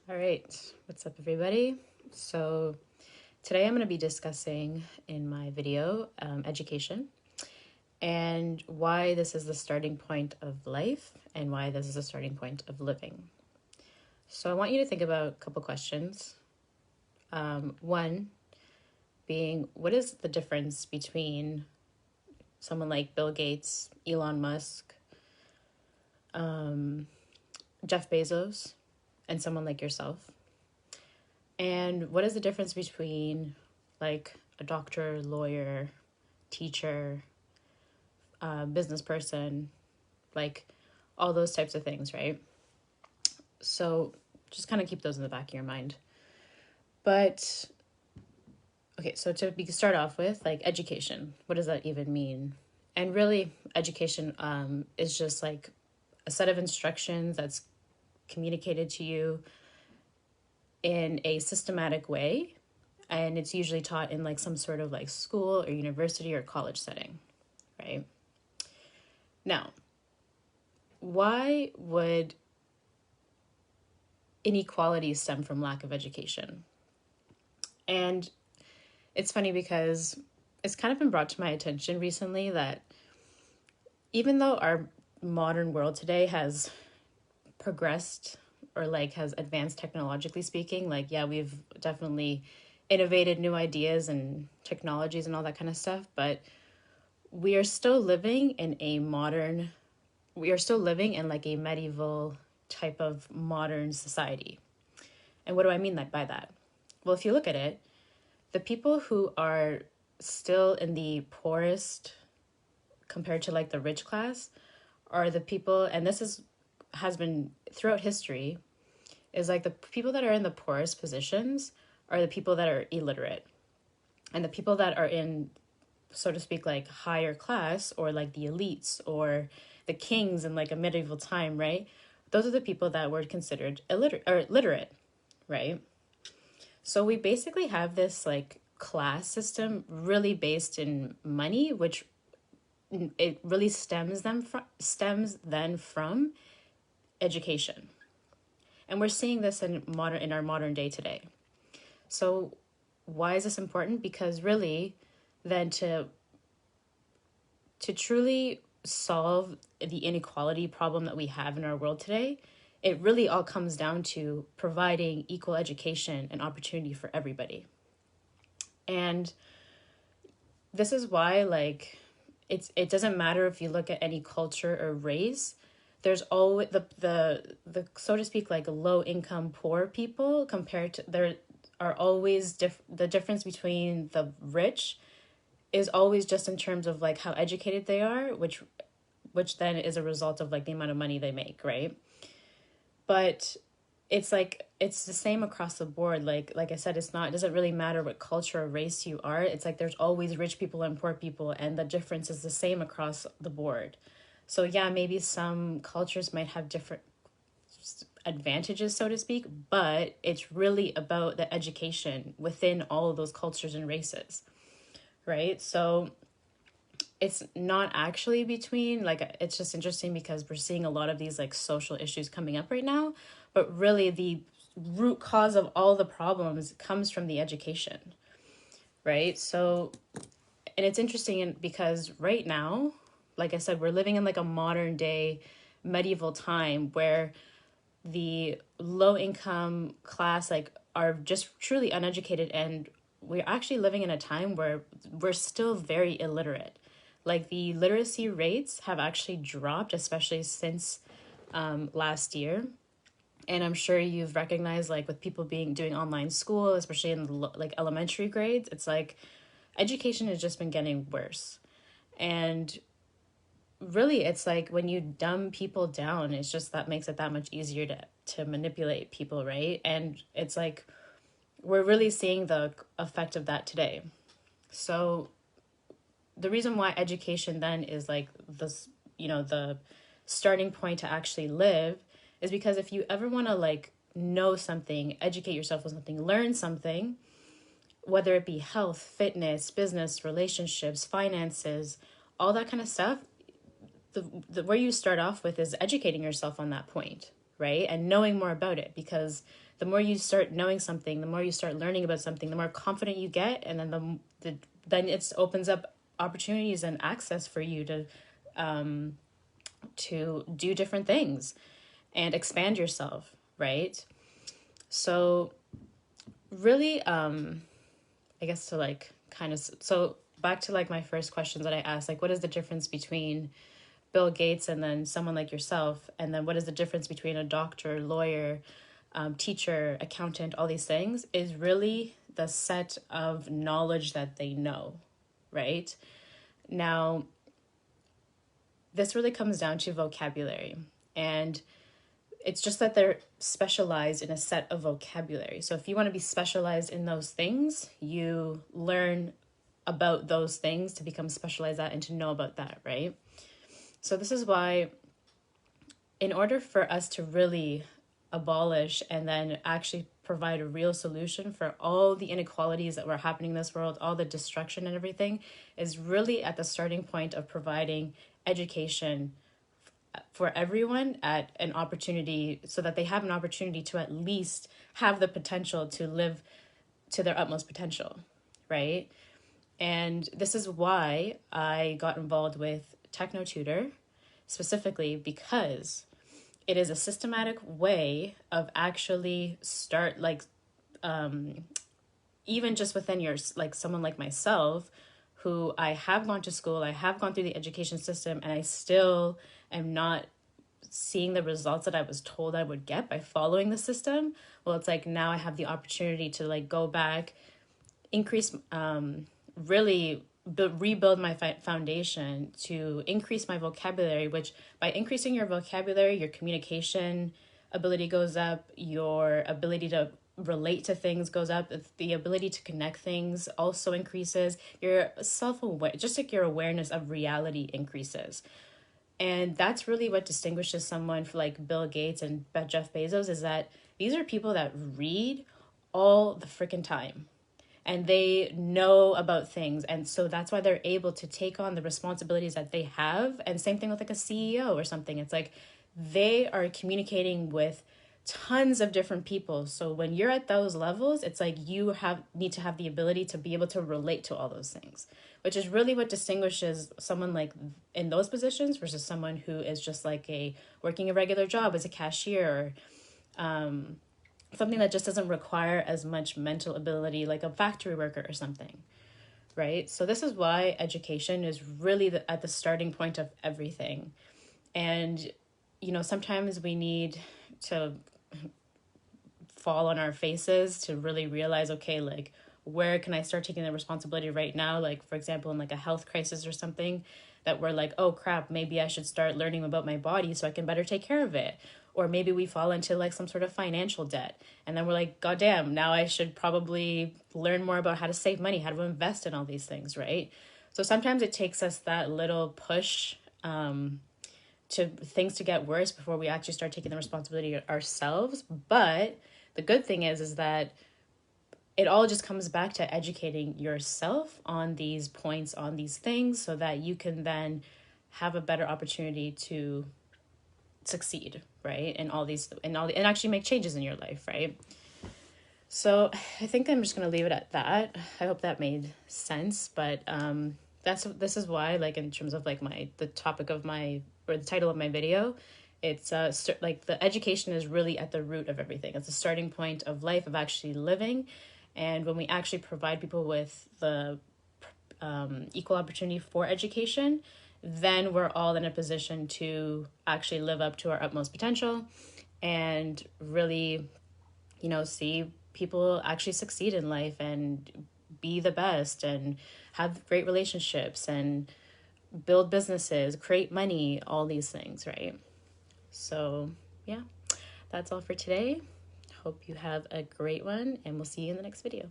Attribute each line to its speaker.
Speaker 1: All right, what's up, everybody? So today I'm going to be discussing in my video education and why this is the starting point of life and why this is the starting point of living. So I want you to think about a couple questions. One being, what is the difference between someone like Bill Gates, Elon Musk, Jeff Bezos, and someone like yourself? And what is the difference between like a doctor, lawyer, teacher, business person, like all those types of things, right? So just kind of keep those in the back of your mind. But okay, so to start off with, like education, what does that even mean? And really, education is just like a set of instructions that's communicated to you in a systematic way, and it's usually taught in like some sort of like school or university or college setting, right? Now, why would inequality stem from lack of education? And it's funny because it's kind of been brought to my attention recently that even though our modern world today has progressed or like has advanced technologically speaking, like yeah, we've definitely innovated new ideas and technologies and all that kind of stuff, but we are still living in like a medieval type of modern society. And what do I mean by that? Well, if you look at it, the people who are still in the poorest compared to like the rich class are the people, and has been throughout history, is like the people that are in the poorest positions are the people that are illiterate. And the people that are in, so to speak, like higher class or like the elites or the kings in like a medieval time, right? Those are the people that were considered illiterate or literate, right? So we basically have this like class system really based in money, which it really stems then from education. And we're seeing this in our modern day today. So why is this important? Because really then to truly solve the inequality problem that we have in our world today, it really all comes down to providing equal education and opportunity for everybody. And this is why like it doesn't matter if you look at any culture or race, there's always the so to speak like low income poor people compared to there are always the difference between the rich is always just in terms of like how educated they are, which then is a result of like the amount of money they make, right? But it's like it's the same across the board. Like I said, it doesn't really matter what culture or race you are. It's like there's always rich people and poor people, and the difference is the same across the board. So yeah, maybe some cultures might have different advantages, so to speak, but it's really about the education within all of those cultures and races, right? So it's not actually between, like, it's just interesting because we're seeing a lot of these like social issues coming up right now, but really the root cause of all the problems comes from the education, right? So, and it's interesting because right now, like I said, we're living in like a modern day medieval time where the low income class like are just truly uneducated, and we're actually living in a time where we're still very illiterate. Like the literacy rates have actually dropped, especially since last year. And I'm sure you've recognized like with people doing online school, especially in the like elementary grades, it's like education has just been getting worse. And really it's like when you dumb people down, it's just that makes it that much easier to manipulate people, right? And it's like we're really seeing the effect of that today. So the reason why education then is like this, the starting point to actually live is because if you ever want to like know something, educate yourself on something, learn something, whether it be health, fitness, business, relationships, finances, all that kind of stuff, the where you start off with is educating yourself on that point, right? And knowing more about it, because the more you start knowing something, the more you start learning about something, the more confident you get, and then then it opens up opportunities and access for you to do different things and expand yourself, right? So really, I guess to like kind of, so back to like my first questions that I asked, like what is the difference between Bill Gates and then someone like yourself, and then what is the difference between a doctor, lawyer, teacher, accountant, all these things, is really the set of knowledge that they know, right? Now, this really comes down to vocabulary, and it's just that they're specialized in a set of vocabulary. So if you want to be specialized in those things, you learn about those things to become specialized at and to know about that, right? So this is why, in order for us to really abolish and then actually provide a real solution for all the inequalities that were happening in this world, all the destruction and everything, is really at the starting point of providing education for everyone at an opportunity, so that they have an opportunity to at least have the potential to live to their utmost potential, right? And this is why I got involved with Technotutor, specifically because it is a systematic way of actually start, like, even just within your, like someone like myself, who I have gone to school, I have gone through the education system, and I still am not seeing the results that I was told I would get by following the system. Well, it's like now I have the opportunity to like go back, increase, really rebuild my foundation, to increase my vocabulary, which by increasing your vocabulary, your communication ability goes up, your ability to relate to things goes up, the ability to connect things also increases, your self-aware, just like your awareness of reality increases. And that's really what distinguishes someone for like Bill Gates and Jeff Bezos, is that these are people that read all the freaking time and they know about things. And so that's why they're able to take on the responsibilities that they have. And same thing with like a CEO or something. It's like they are communicating with tons of different people. So when you're at those levels, it's like you need to have the ability to be able to relate to all those things, which is really what distinguishes someone like in those positions versus someone who is just like working a regular job as a cashier, or something that just doesn't require as much mental ability, like a factory worker or something, right? So this is why education is really at the starting point of everything. And, sometimes we need to fall on our faces to really realize, okay, like, where can I start taking the responsibility right now? Like, for example, in like a health crisis or something, that we're like, oh crap, maybe I should start learning about my body so I can better take care of it. Or maybe we fall into like some sort of financial debt, and then we're like, god damn, now I should probably learn more about how to save money, how to invest in all these things, right? So sometimes it takes us that little push, to things to get worse before we actually start taking the responsibility ourselves. But the good thing is that it all just comes back to educating yourself on these points, on these things, so that you can then have a better opportunity to succeed, right? And actually make changes in your life, right? So I think I'm just going to leave it at that. I hope that made sense. But this is why, like, in terms of like the topic of or the title of my video, it's like the education is really at the root of everything. It's the starting point of life, of actually living. And when we actually provide people with the equal opportunity for education, then we're all in a position to actually live up to our utmost potential and really, see people actually succeed in life and be the best and have great relationships and build businesses, create money, all these things, right? So, yeah, that's all for today. Hope you have a great one, and we'll see you in the next video.